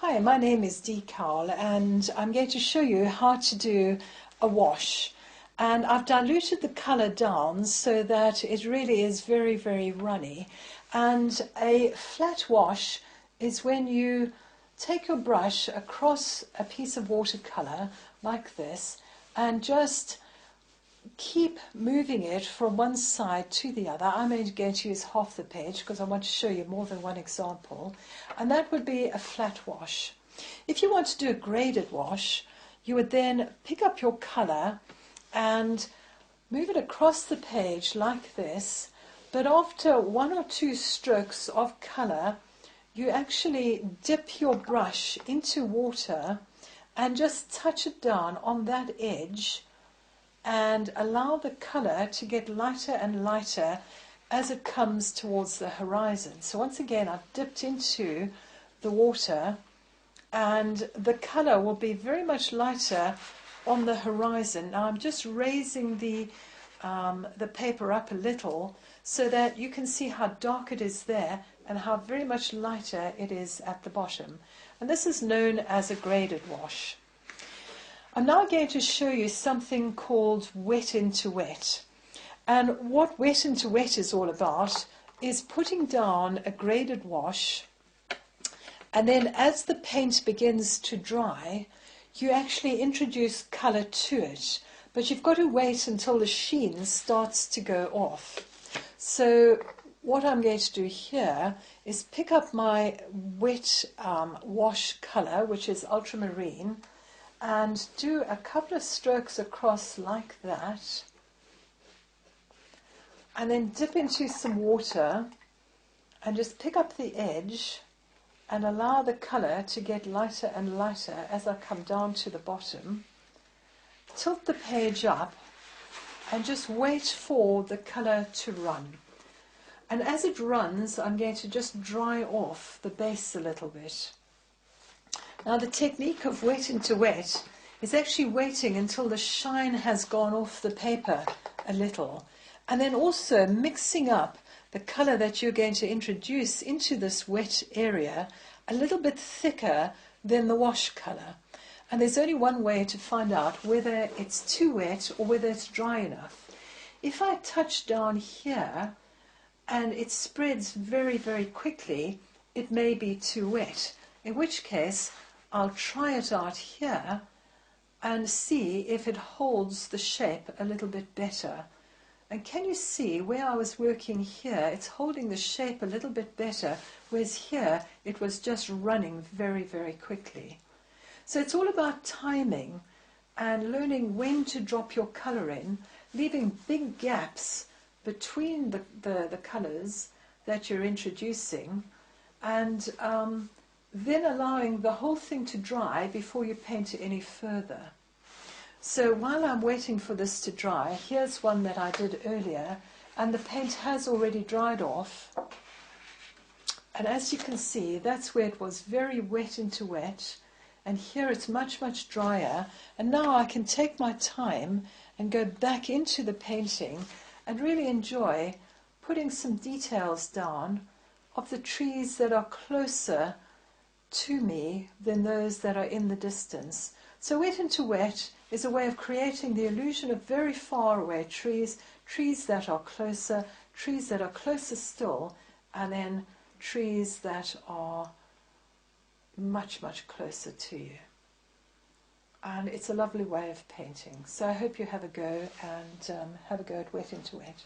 Hi, my name is Dee Cowell and I'm going to show you how to do a wash. And I've diluted the colour down so that it really is very, very runny. And a flat wash is when you take your brush across a piece of watercolour like this and just keep moving it from one side to the other. I'm only going to use half the page because I want to show you more than one example. And that would be a flat wash. If you want to do a graded wash, you would then pick up your colour and move it across the page like this. But after one or two strokes of colour, you actually dip your brush into water and just touch it down on that edge and allow the colour to get lighter and lighter as it comes towards the horizon. So once again, I've dipped into the water and the colour will be very much lighter on the horizon. Now I'm just raising the paper up a little so that you can see how dark it is there and how very much lighter it is at the bottom. And this is known as a graded wash. I'm now going to show you something called wet into wet. And what wet into wet is all about is putting down a graded wash, and then as the paint begins to dry, you actually introduce colour to it. But you've got to wait until the sheen starts to go off. So what I'm going to do here is pick up my wet wash colour, which is ultramarine, and do a couple of strokes across like that, and then dip into some water and just pick up the edge and allow the colour to get lighter and lighter as I come down to the bottom. Tilt the page up and just wait for the colour to run. And as it runs, I'm going to just dry off the base a little bit. Now the technique of wet into wet is actually waiting until the shine has gone off the paper a little, and then also mixing up the colour that you're going to introduce into this wet area a little bit thicker than the wash colour. And there's only one way to find out whether it's too wet or whether it's dry enough. If I touch down here and it spreads very, very quickly, it may be too wet, in which case I'll try it out here and see if it holds the shape a little bit better. And can you see where I was working here, it's holding the shape a little bit better, whereas here it was just running very, very quickly. So it's all about timing and learning when to drop your colour in, leaving big gaps between the colours that you're introducing, and then allowing the whole thing to dry before you paint it any further. So while I'm waiting for this to dry, here's one that I did earlier, and the paint has already dried off. And as you can see, that's where it was very wet into wet, and here it's much, much drier. And now I can take my time and go back into the painting and really enjoy putting some details down of the trees that are closer to me than those that are in the distance. So wet into wet is a way of creating the illusion of very far away trees, trees that are closer still, and then trees that are much, much closer to you. And it's a lovely way of painting. So I hope you have a go and have a go at wet into wet.